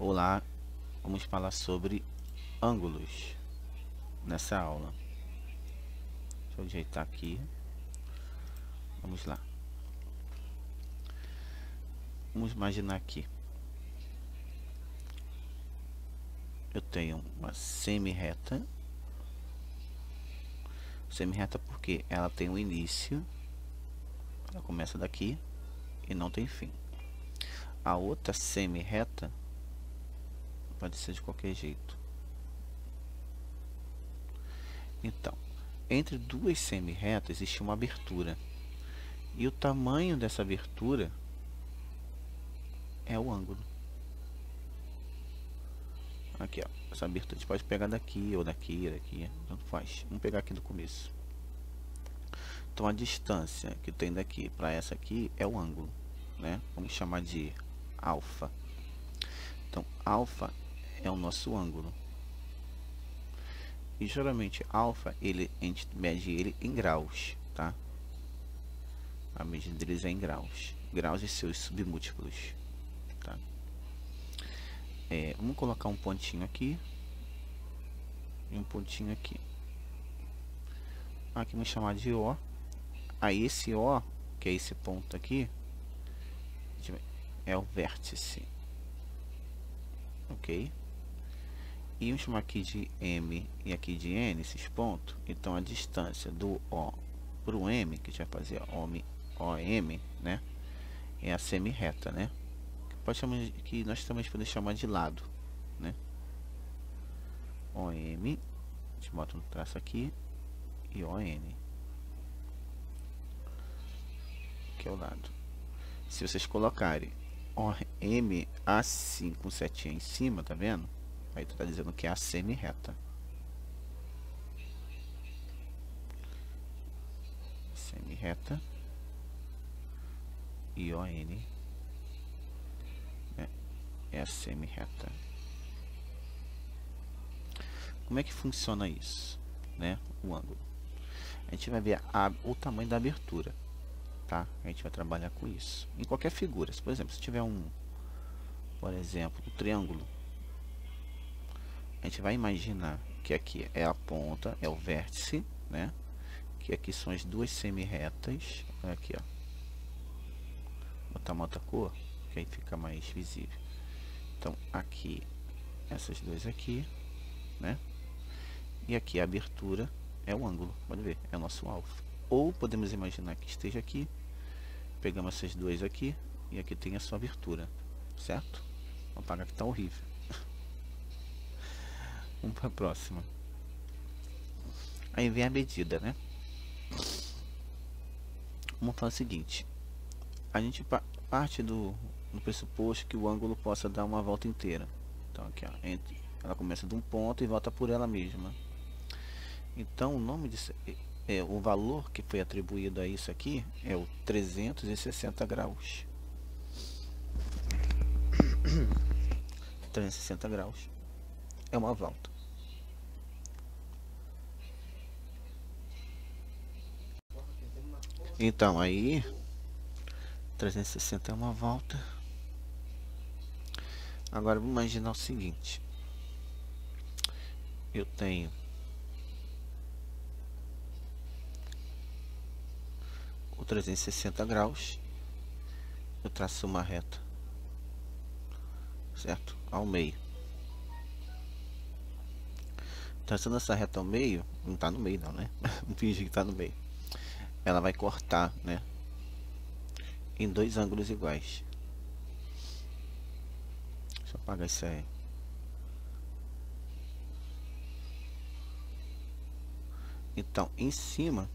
Olá, vamos falar sobre ângulos nessa aula. Deixa eu ajeitar aqui. Vamos lá. Vamos imaginar aqui. Eu tenho uma semi-reta. Semi-reta porque ela tem um início. Ela começa daqui e não tem fim. A outra semi-reta pode ser de qualquer jeito. Então, entre duas semi-retas existe uma abertura. E o tamanho dessa abertura é o ângulo. Aqui, ó. Essa abertura a gente pode pegar daqui ou daqui, tanto faz. Vamos pegar aqui do começo. Então a distância que tem daqui para essa aqui é o ângulo, né? Vamos chamar de alfa. Então alfa é o nosso ângulo. E geralmente alfa, a gente mede ele em graus, tá? A medida deles é em graus. Graus e seus submúltiplos, tá? Vamos colocar um pontinho aqui e um pontinho aqui. Aqui vamos chamar de O. Aí esse O, que é esse ponto aqui, é o vértice, ok? E vamos chamar aqui de M e aqui de N, esses pontos. Então a distância do O para o M, que a gente vai fazer OM, né? É a semi-reta, né? Que nós também podemos chamar de lado, né? OM, a gente bota um traço aqui, e ON, que é o lado. Se vocês colocarem OM assim com setinha em cima, tá vendo? Aí tu tá dizendo que é a semi-reta. Semi-reta e ON é a semi-reta. Como é que funciona isso, né? O ângulo. A gente vai ver o tamanho da abertura, tá? A gente vai trabalhar com isso. Em qualquer figura, por exemplo, se tiver por exemplo, um triângulo, a gente vai imaginar que aqui é a ponta, é o vértice, né? Que aqui são as duas semi-retas. Olha aqui, ó. Vou botar uma outra cor, que aí fica mais visível. Então, aqui, essas duas aqui, né? E aqui a abertura é o ângulo, pode ver, é o nosso alfa. Ou podemos imaginar que esteja aqui, pegamos essas duas aqui, e aqui tem a sua abertura, certo? Vamos apagar que tá horrível. Vamos para a próxima. Aí vem a medida, né? Vamos fazer o seguinte. A gente parte do pressuposto que o ângulo possa dar uma volta inteira. Então aqui, ó, ela começa de um ponto e volta por ela mesma. Então o nome disso o valor que foi atribuído a isso aqui é o 360 graus. 360 graus é uma volta. Então aí 360 é uma volta. Agora vamos imaginar o seguinte. Eu tenho o 360 graus. Eu traço uma reta, certo? Ao meio. Traçando essa reta ao meio, não tá no meio não, né? Não finge que tá no meio. Ela vai cortar, né? Em dois ângulos iguais. Deixa eu apagar isso aí. Então, em cima,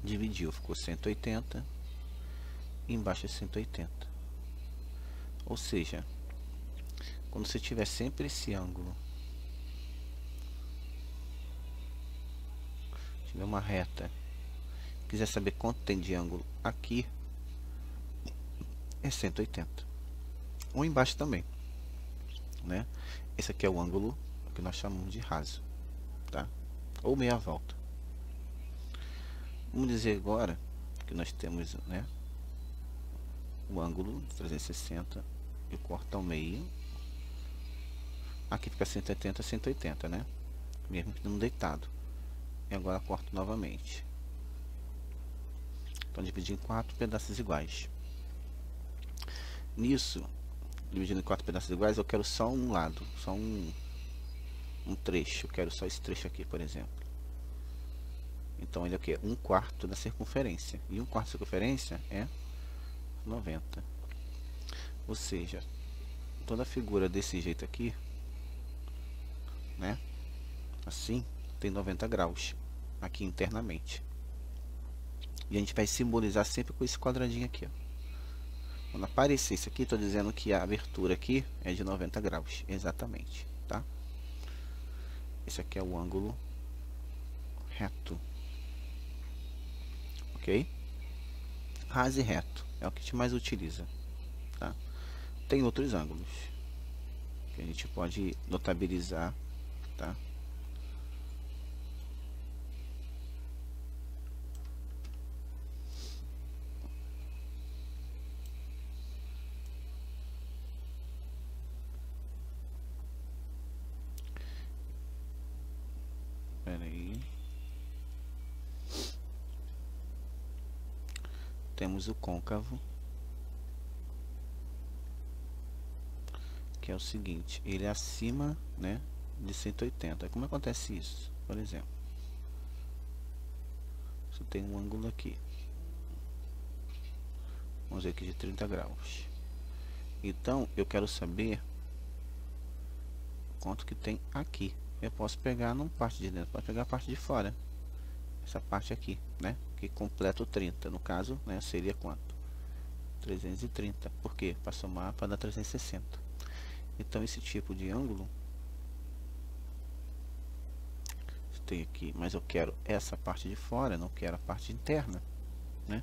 dividiu, ficou 180. E embaixo é 180. Ou seja, quando você tiver sempre esse ângulo, tiver uma reta, quiser saber quanto tem de ângulo aqui, é 180. Ou embaixo também, né? Esse aqui é o ângulo que nós chamamos de raso, tá? Ou meia volta. Vamos dizer agora que nós temos, né, o ângulo 360 eu corto ao meio. Aqui fica 180, 180, né? Mesmo que não deitado. E agora corto novamente. Então dividi em 4 pedaços iguais. Nisso, dividindo em 4 pedaços iguais, eu quero só um lado, só um trecho. Eu quero só esse trecho aqui, por exemplo. Então ele é o que? 1/4 da circunferência. E 1/4 da circunferência é 90. Ou seja, toda a figura desse jeito aqui, né? Assim, tem 90 graus aqui internamente. E a gente vai simbolizar sempre com esse quadradinho aqui, ó. Quando aparecer isso aqui, estou dizendo que a abertura aqui é de 90 graus, exatamente, tá? Esse aqui é o ângulo reto, ok? Raso e reto é o que a gente mais utiliza, tá? Tem outros ângulos que a gente pode notabilizar, tá? Espera aí. Temos o côncavo, que é o seguinte, ele é acima, né, de 180. Como acontece isso? Por exemplo, você tem um ângulo aqui, vamos dizer aqui de 30 graus. Então eu quero saber quanto que tem aqui. Eu posso pegar não parte de dentro, posso pegar a parte de fora, essa parte aqui, né, que completa o 30. No caso, né, seria quanto? 330. Por quê? Para somar, para dar 360. Então esse tipo de ângulo tem aqui, mas eu quero essa parte de fora, não quero a parte interna, né?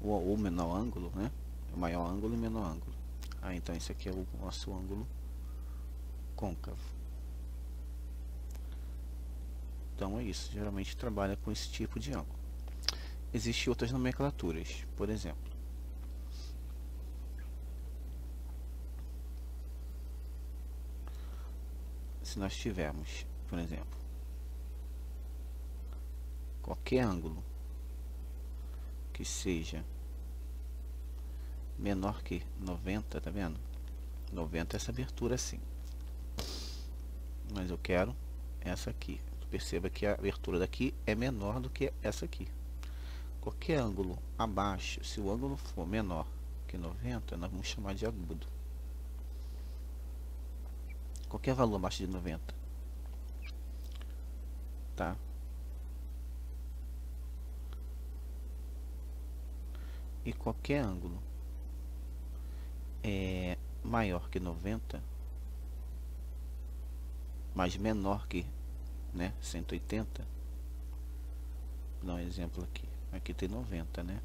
O menor ângulo, né? O maior ângulo e o menor ângulo. Então esse aqui é o nosso ângulo côncavo. Então é isso, geralmente trabalha com esse tipo de ângulo. Existem outras nomenclaturas, por exemplo, se nós tivermos, por exemplo, qualquer ângulo que seja menor que 90, tá vendo? 90 é essa abertura assim. Mas eu quero essa aqui. Perceba que a abertura daqui é menor do que essa aqui. Qualquer ângulo abaixo, se o ângulo for menor que 90, nós vamos chamar de agudo. Qualquer valor abaixo de 90, tá? E qualquer ângulo é maior que 90, mas menor que, né, 180. Vou dar um exemplo aqui. Aqui tem 90, né?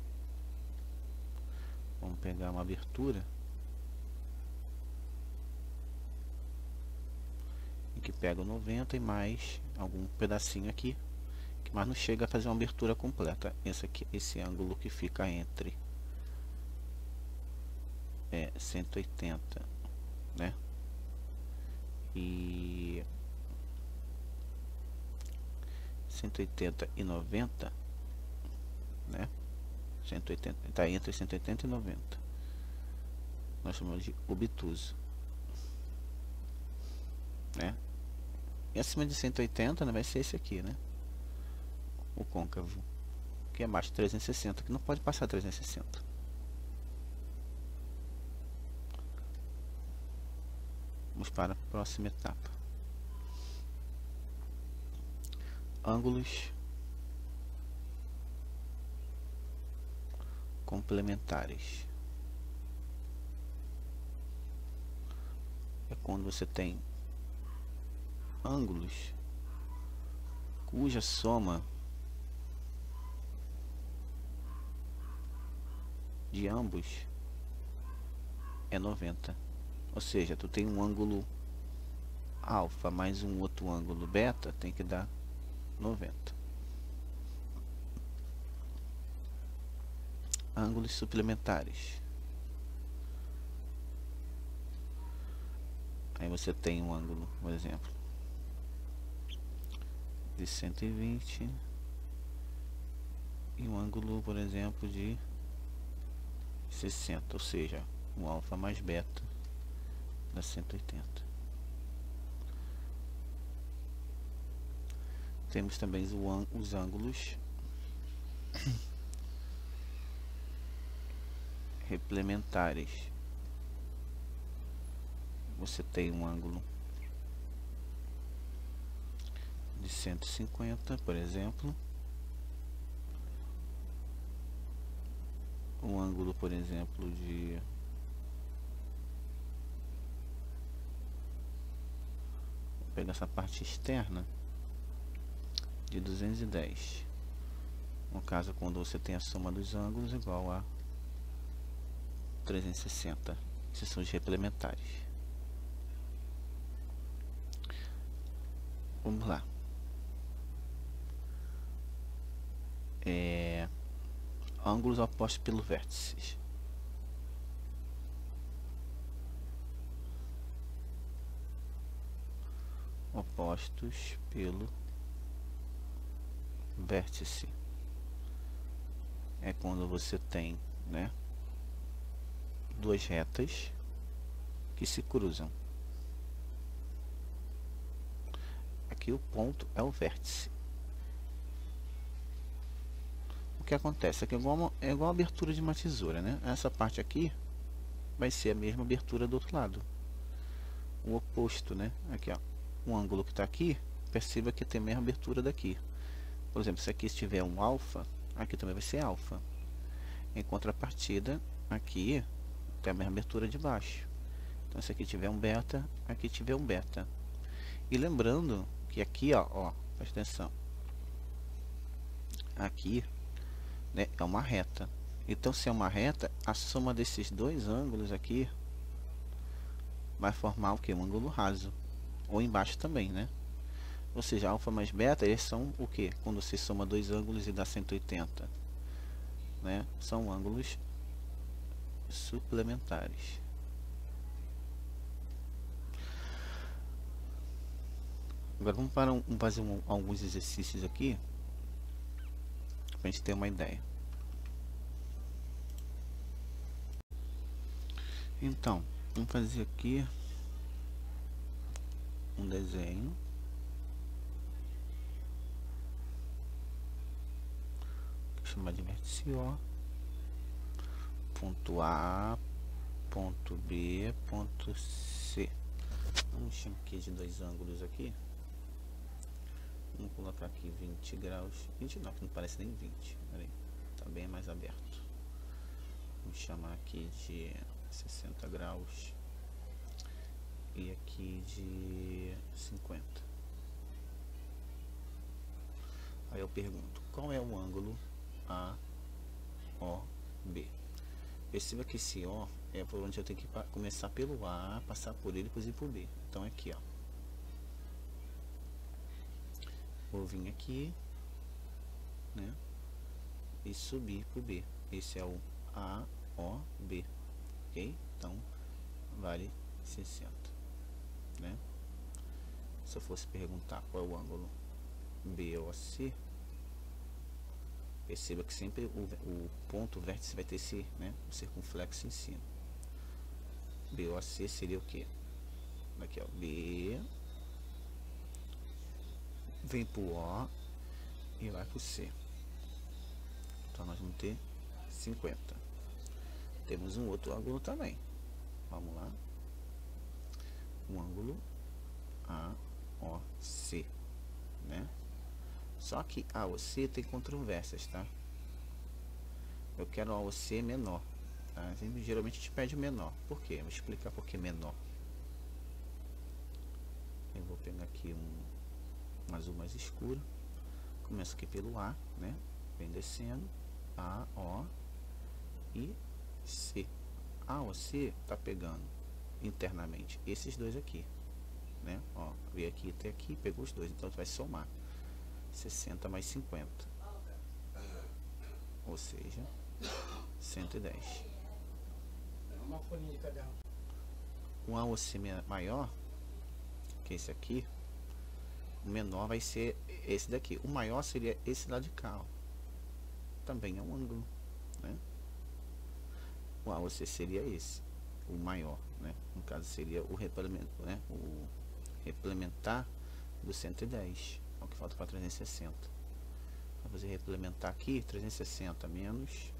Vamos pegar uma abertura em que pega o 90 e mais algum pedacinho aqui, mas não chega a fazer uma abertura completa. Esse aqui, esse ângulo que fica entre 180, né? E 180 e 90, né? 180, está entre 180 e 90. Nós chamamos de obtuso, né? E acima de 180, né, vai ser esse aqui, né? O côncavo, que é abaixo de 360, que não pode passar 360. Vamos para a próxima etapa. Ângulos complementares. É quando você tem ângulos cuja soma de ambos é 90. Ou seja, tu tem um ângulo alfa mais um outro ângulo beta, tem que dar 90. Ângulos suplementares. Aí você tem um ângulo, por exemplo, de 120 e um ângulo, por exemplo, de 60, ou seja, um alfa mais beta da 180. Temos também os ângulos complementares. Você tem um ângulo de 150, por exemplo, um ângulo, por exemplo, de vou pegar essa parte externa de 210. No caso, quando você tem a soma dos ângulos igual a 360. Esses são os complementares. Vamos lá. Ângulos opostos pelo vértices. Opostos pelo vértice. É quando você tem, né, duas retas que se cruzam. Aqui o ponto é o vértice. O que acontece? Aqui é igual a abertura de uma tesoura, né? Essa parte aqui vai ser a mesma abertura do outro lado. O oposto, né? Aqui, ó. O ângulo que está aqui, perceba que tem a mesma abertura daqui. Por exemplo, se aqui estiver um alfa, aqui também vai ser alfa. Em contrapartida, aqui tem a mesma abertura de baixo. Então, se aqui tiver um beta, aqui tiver um beta. E lembrando que aqui, ó, presta atenção. Aqui, né, é uma reta. Então, se é uma reta, a soma desses dois ângulos aqui vai formar o que? Um ângulo raso. Ou embaixo também, né? Ou seja, alfa mais beta, eles são o que? Quando você soma dois ângulos e dá 180, né? São ângulos suplementares. Agora vamos para fazer alguns exercícios aqui para a gente ter uma ideia. Então, vamos fazer aqui um desenho. Vou chamar de vértice O, ponto A, ponto B, ponto C. Vamos chamar aqui de dois ângulos aqui. Vamos colocar aqui 20 graus. 20 não, que não parece nem 20. Peraí, tá bem mais aberto. Vamos chamar aqui de 60 graus. E aqui de 50. Aí eu pergunto, qual é o ângulo AOB? Perceba que esse O é por onde eu tenho que começar pelo A, passar por ele e depois ir por B. Então aqui, ó. Vou vir aqui, né, e subir pro B. Esse é o AOB, ok? Então vale 60, né? Se eu fosse perguntar qual é o ângulo BOC, perceba que sempre o ponto vértice vai ter esse, né, o circunflexo em cima. BOC seria o que? Aqui, ó, B vem pro O e vai pro C. Então nós vamos ter 50. Temos um outro ângulo também. Vamos lá. Um ângulo AOC, né? Só que AOC tem controvérsias, tá? Eu quero AOC menor, tá? Geralmente a gente pede menor. Por quê? Vou explicar por que menor. Eu vou pegar aqui um azul mais escuro. Começa aqui pelo A, né? Vem descendo. A, O e C. A, O, C tá pegando internamente esses dois aqui, né? Ó, veio aqui até aqui, pegou os dois. Então tu vai somar 60 mais 50. Ou seja, 110. Uma folhinha de cada um. Um AOC maior que é esse aqui, o menor vai ser esse daqui. O maior seria esse lado de cá, ó. Também é um ângulo, né? O AOC seria esse, o maior, né? No caso seria o replemento, né? O replementar do 110, é o que falta para 360. Vou fazer replementar aqui, 360 menos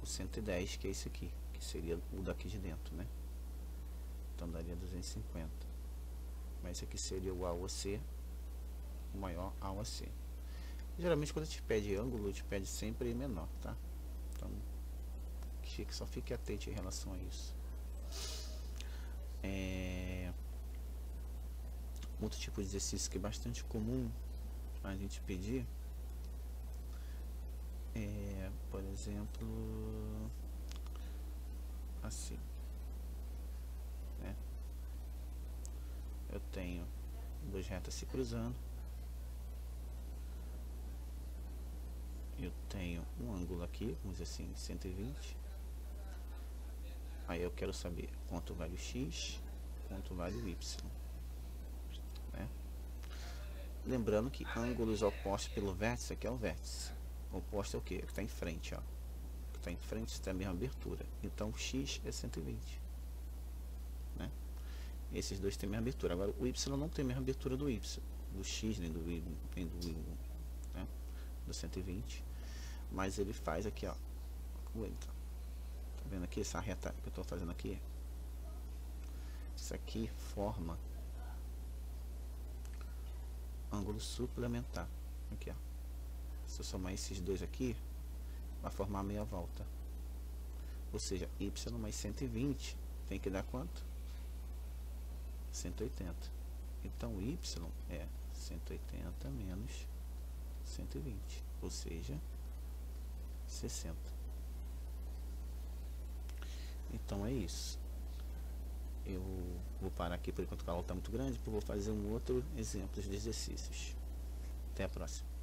o 110, que é esse aqui, que seria o daqui de dentro, né? Então daria 250. Mas esse aqui seria o AOC, o maior AOC. Geralmente quando te pede ângulo, te pede sempre menor, tá? Então só fique atento em relação a isso. Outro tipo de exercício que é bastante comum a gente pedir é, por exemplo, assim, né? Eu tenho duas retas se cruzando, eu tenho um ângulo aqui, vamos dizer assim, 120. Aí eu quero saber quanto vale o x, quanto vale o y, né? Lembrando que ângulos opostos pelo vértice, aqui é o vértice. O oposto é o que? Que está em frente, ó. O que está em frente tem a mesma abertura. Então o x é 120, né? Esses dois têm a mesma abertura. Agora o y não tem a mesma abertura do y, do x, nem do y, né? Do 120. Mas ele faz aqui, ó. Tá vendo aqui essa reta que eu estou fazendo aqui? Isso aqui forma ângulo suplementar. Aqui, ó. Se eu somar esses dois aqui, vai formar meia volta. Ou seja, y mais 120 tem que dar quanto? 180. Então y é 180 menos 120, ou seja, 60. Então é isso. Eu vou parar aqui por enquanto, o aula está muito grande, porque eu vou fazer um outro exemplo de exercícios. Até a próxima.